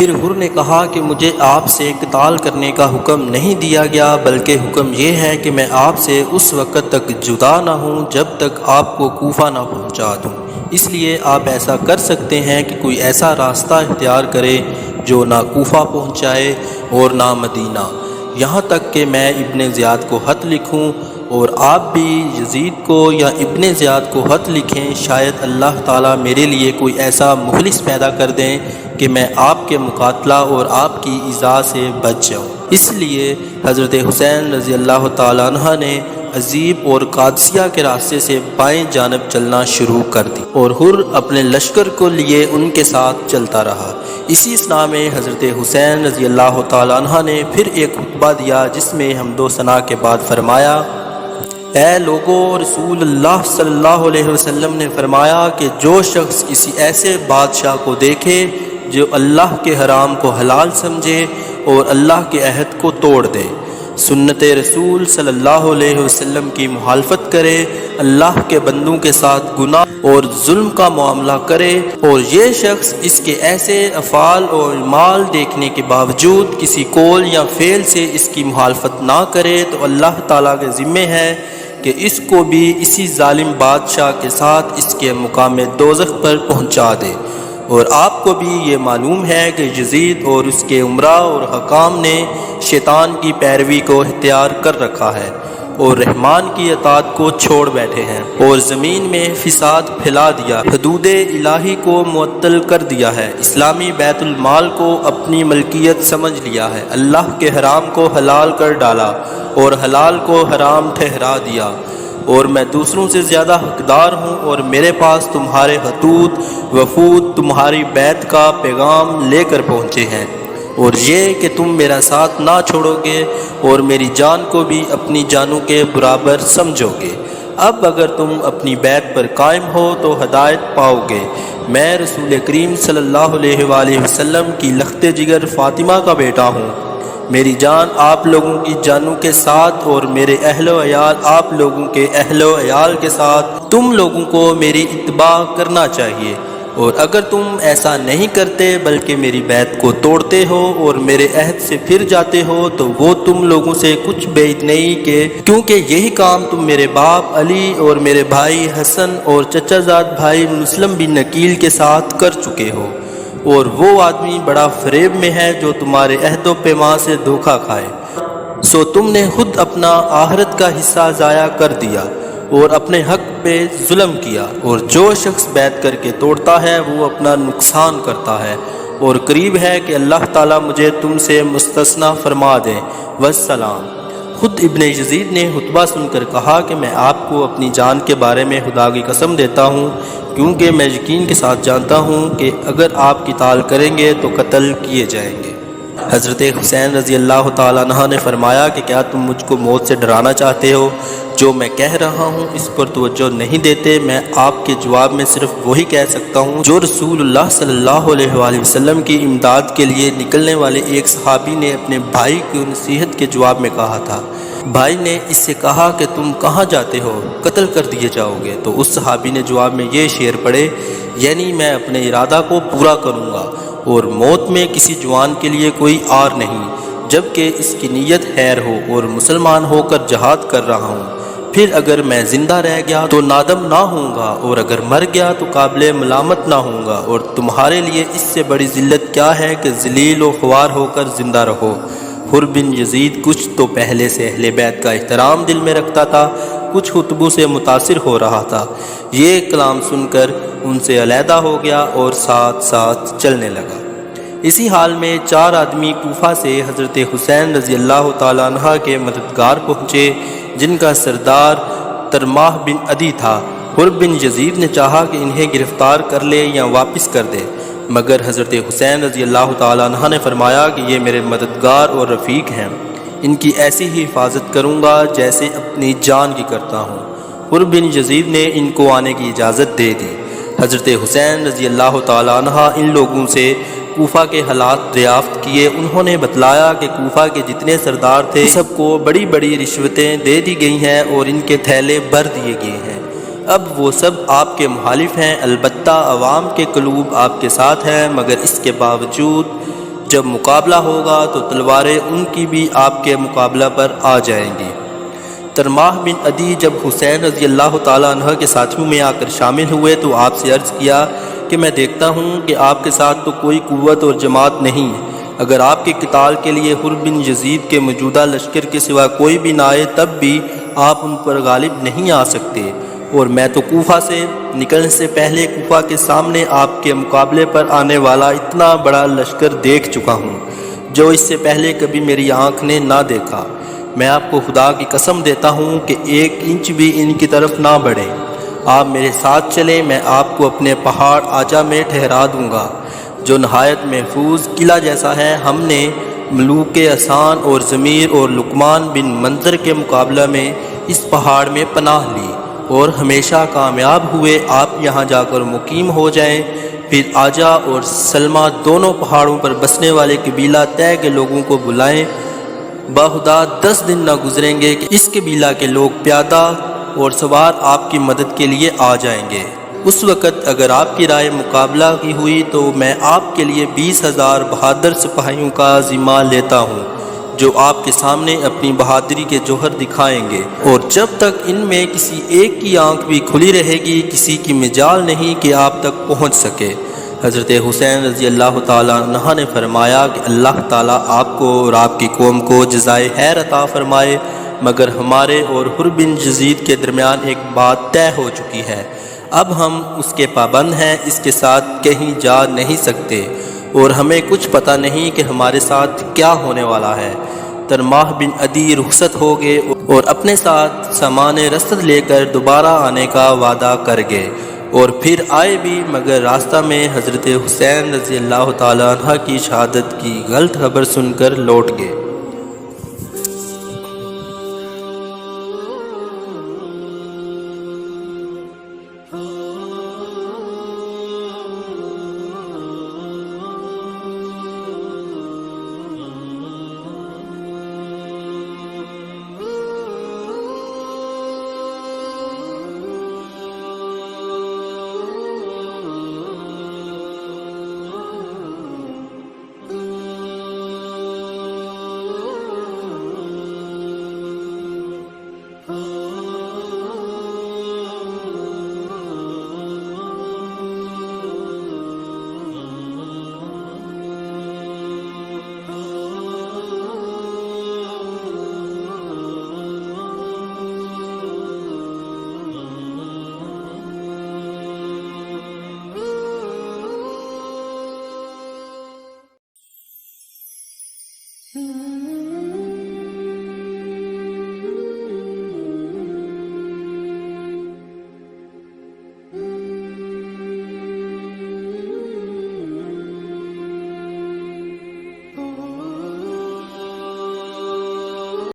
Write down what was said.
پھر حر نے کہا کہ مجھے آپ سے قتال کرنے کا حکم نہیں دیا گیا، بلکہ حکم یہ ہے کہ میں آپ سے اس وقت تک جدا نہ ہوں جب تک آپ کو کوفہ نہ پہنچا دوں۔ اس لیے آپ ایسا کر سکتے ہیں کہ کوئی ایسا راستہ اختیار کرے جو نہ کوفہ پہنچائے اور نہ مدینہ، یہاں تک کہ میں ابن زیاد کو خط لکھوں، اور آپ بھی یزید کو یا ابن زیاد کو خط لکھیں، شاید اللہ تعالیٰ میرے لیے کوئی ایسا مخلص پیدا کر دیں کہ میں آپ کے مقاتلہ اور آپ کی ایذا سے بچ جاؤں۔ اس لیے حضرت حسین رضی اللہ تعالیٰ عنہ نے عزیب اور قادسیہ کے راستے سے بائیں جانب چلنا شروع کر دی، اور حر اپنے لشکر کو لیے ان کے ساتھ چلتا رہا۔ اسی اثناء میں حضرت حسین رضی اللہ تعالیٰ عنہ نے پھر ایک خطبہ دیا، جس میں حمد و ثنا کے بعد فرمایا: اے لوگو، رسول اللہ صلی اللہ علیہ وسلم نے فرمایا کہ جو شخص کسی ایسے بادشاہ کو دیکھے جو اللہ کے حرام کو حلال سمجھے اور اللہ کے عہد کو توڑ دے، سنت رسول صلی اللہ علیہ وسلم کی مخالفت کرے، اللہ کے بندوں کے ساتھ گناہ اور ظلم کا معاملہ کرے، اور یہ شخص اس کے ایسے افعال اور اعمال دیکھنے کے باوجود کسی قول یا فعل سے اس کی مخالفت نہ کرے، تو اللہ تعالیٰ کے ذمہ ہے کہ اس کو بھی اسی ظالم بادشاہ کے ساتھ اس کے مقام دوزخ پر پہنچا دے۔ اور آپ کو بھی یہ معلوم ہے کہ یزید اور اس کے امراء اور حکام نے شیطان کی پیروی کو اختیار کر رکھا ہے اور رحمان کی اطاعت کو چھوڑ بیٹھے ہیں، اور زمین میں فساد پھیلا دیا، حدود الہی کو معطل کر دیا ہے، اسلامی بیت المال کو اپنی ملکیت سمجھ لیا ہے، اللہ کے حرام کو حلال کر ڈالا اور حلال کو حرام ٹھہرا دیا، اور میں دوسروں سے زیادہ حقدار ہوں، اور میرے پاس تمہارے خطوط وفود تمہاری بیعت کا پیغام لے کر پہنچے ہیں، اور یہ کہ تم میرا ساتھ نہ چھوڑو گے اور میری جان کو بھی اپنی جانوں کے برابر سمجھو گے۔ اب اگر تم اپنی بیعت پر قائم ہو تو ہدایت پاؤ گے۔ میں رسول کریم صلی اللہ علیہ وآلہ وسلم کی لخت جگر فاطمہ کا بیٹا ہوں، میری جان آپ لوگوں کی جانوں کے ساتھ اور میرے اہل و عیال آپ لوگوں کے اہل و عیال کے ساتھ، تم لوگوں کو میری اتباع کرنا چاہیے، اور اگر تم ایسا نہیں کرتے بلکہ میری بیعت کو توڑتے ہو اور میرے عہد سے پھر جاتے ہو تو وہ تم لوگوں سے کچھ بعید نہیں، کہ کیونکہ یہی کام تم میرے باپ علی اور میرے بھائی حسن اور چچا زاد بھائی مسلم بن عقیل کے ساتھ کر چکے ہو، اور وہ آدمی بڑا فریب میں ہے جو تمہارے عہد و پیمان سے دھوکہ کھائے، سو تم نے خود اپنا آخرت کا حصہ ضائع کر دیا اور اپنے حق پہ ظلم کیا، اور جو شخص بیعت کر کے توڑتا ہے وہ اپنا نقصان کرتا ہے، اور قریب ہے کہ اللہ تعالیٰ مجھے تم سے مستثنی فرما دے۔ والسلام۔ خود ابن یزید نے خطبہ سن کر کہا کہ میں آپ کو اپنی جان کے بارے میں خدا کی قسم دیتا ہوں، کیونکہ میں یقین کے ساتھ جانتا ہوں کہ اگر آپ قتال کریں گے تو قتل کیے جائیں گے۔ حضرت حسین رضی اللہ تعالیٰ عنہ نے فرمایا کہ کیا تم مجھ کو موت سے ڈرانا چاہتے ہو؟ جو میں کہہ رہا ہوں اس پر توجہ نہیں دیتے۔ میں آپ کے جواب میں صرف وہی کہہ سکتا ہوں جو رسول اللہ صلی اللہ علیہ وآلہ وسلم کی امداد کے لیے نکلنے والے ایک صحابی نے اپنے بھائی کی نصیحت کے جواب میں کہا تھا۔ بھائی نے اس سے کہا کہ تم کہاں جاتے ہو؟ قتل کر دیے جاؤ گے۔ تو اس صحابی نے جواب میں یہ شعر پڑھے، یعنی میں اپنے ارادہ کو پورا کروں گا، اور موت میں کسی جوان کے لیے کوئی آر نہیں، جبکہ اس کی نیت خیر ہو، اور مسلمان ہو کر جہاد کر رہا ہوں۔ پھر اگر میں زندہ رہ گیا تو نادم نہ ہوں گا، اور اگر مر گیا تو قابل ملامت نہ ہوں گا، اور تمہارے لیے اس سے بڑی ذلت کیا ہے کہ ذلیل و خوار ہو کر زندہ رہو۔ حر بن یزید کچھ تو پہلے سے اہل بیت کا احترام دل میں رکھتا تھا، کچھ خطبوں سے متاثر ہو رہا تھا۔ یہ کلام سن کر ان سے علیحدہ ہو گیا اور ساتھ ساتھ چلنے لگا۔ اسی حال میں 4 آدمی کوفہ سے حضرت حسین رضی اللہ تعالیٰ عنہ کے مددگار پہنچے، جن کا سردار ترماح بن عدی تھا۔ حر بن یزید نے چاہا کہ انہیں گرفتار کر لے یا واپس کر دے، مگر حضرت حسین رضی اللہ تعالیٰ عنہ نے فرمایا کہ یہ میرے مددگار اور رفیق ہیں، ان کی ایسی ہی حفاظت کروں گا جیسے اپنی جان کی کرتا ہوں۔ حر بن یزید نے ان کو آنے کی اجازت دے دی۔ حضرت حسین رضی اللہ تعالیٰ عنہ ان لوگوں سے کوفہ کے حالات دریافت کیے۔ انہوں نے بتلایا کہ کوفہ کے جتنے سردار تھے سب کو بڑی بڑی رشوتیں دے دی گئی ہیں اور ان کے تھیلے بھر دیے گئے ہیں۔ اب وہ سب آپ کے مخالف ہیں، البتہ عوام کے قلوب آپ کے ساتھ ہیں، مگر اس کے باوجود جب مقابلہ ہوگا تو تلواریں ان کی بھی آپ کے مقابلہ پر آ جائیں گی۔ ترماح بن عدی جب حسین رضی اللہ تعالیٰ عنہ کے ساتھیوں میں آ کر شامل ہوئے تو آپ سے عرض کیا کہ میں دیکھتا ہوں کہ آپ کے ساتھ تو کوئی قوت اور جماعت نہیں، اگر آپ کے قتال کے لیے حر بن یزید کے موجودہ لشکر کے سوا کوئی بھی نہ آئے تب بھی آپ ان پر غالب نہیں آ سکتے، اور میں تو کوفہ سے نکلنے سے پہلے کوفہ کے سامنے آپ کے مقابلے پر آنے والا اتنا بڑا لشکر دیکھ چکا ہوں جو اس سے پہلے کبھی میری آنکھ نے نہ دیکھا۔ میں آپ کو خدا کی قسم دیتا ہوں کہ 1 انچ بھی ان کی طرف نہ بڑھیں، آپ میرے ساتھ چلیں، میں آپ کو اپنے پہاڑ آجا میں ٹھہرا دوں گا جو نہایت محفوظ قلعہ جیسا ہے۔ ہم نے ملوک احسان اور ضمیر اور لقمان بن منظر کے مقابلہ میں اس پہاڑ میں پناہ لی اور ہمیشہ کامیاب ہوئے، آپ یہاں جا کر مقیم ہو جائیں، پھر آجا اور سلمہ دونوں پہاڑوں پر بسنے والے قبیلہ طے کے لوگوں کو بلائیں، بخدا 10 دن نہ گزریں گے کہ اس قبیلہ کے لوگ پیادہ اور سوار آپ کی مدد کے لیے آ جائیں گے۔ اس وقت اگر آپ کی رائے مقابلہ کی ہوئی تو میں آپ کے لیے 20,000 بہادر سپاہیوں کا ذمہ لیتا ہوں جو آپ کے سامنے اپنی بہادری کے جوہر دکھائیں گے، اور جب تک ان میں کسی ایک کی آنکھ بھی کھلی رہے گی کسی کی مجال نہیں کہ آپ تک پہنچ سکے۔ حضرت حسین رضی اللہ تعالیٰ عنہ نے فرمایا کہ اللہ تعالیٰ آپ کو اور آپ کی قوم کو جزائے خیر عطا فرمائے، مگر ہمارے اور حر بن یزید کے درمیان ایک بات طے ہو چکی ہے، اب ہم اس کے پابند ہیں، اس کے ساتھ کہیں جا نہیں سکتے اور ہمیں کچھ پتہ نہیں کہ ہمارے ساتھ کیا ہونے والا ہے۔ ترماح بن عدی رخصت ہو گئے اور اپنے ساتھ سامان رسد لے کر دوبارہ آنے کا وعدہ کر گئے، اور پھر آئے بھی، مگر راستہ میں حضرت حسین رضی اللہ تعالیٰ عنہ کی شہادت کی غلط خبر سن کر لوٹ گئے۔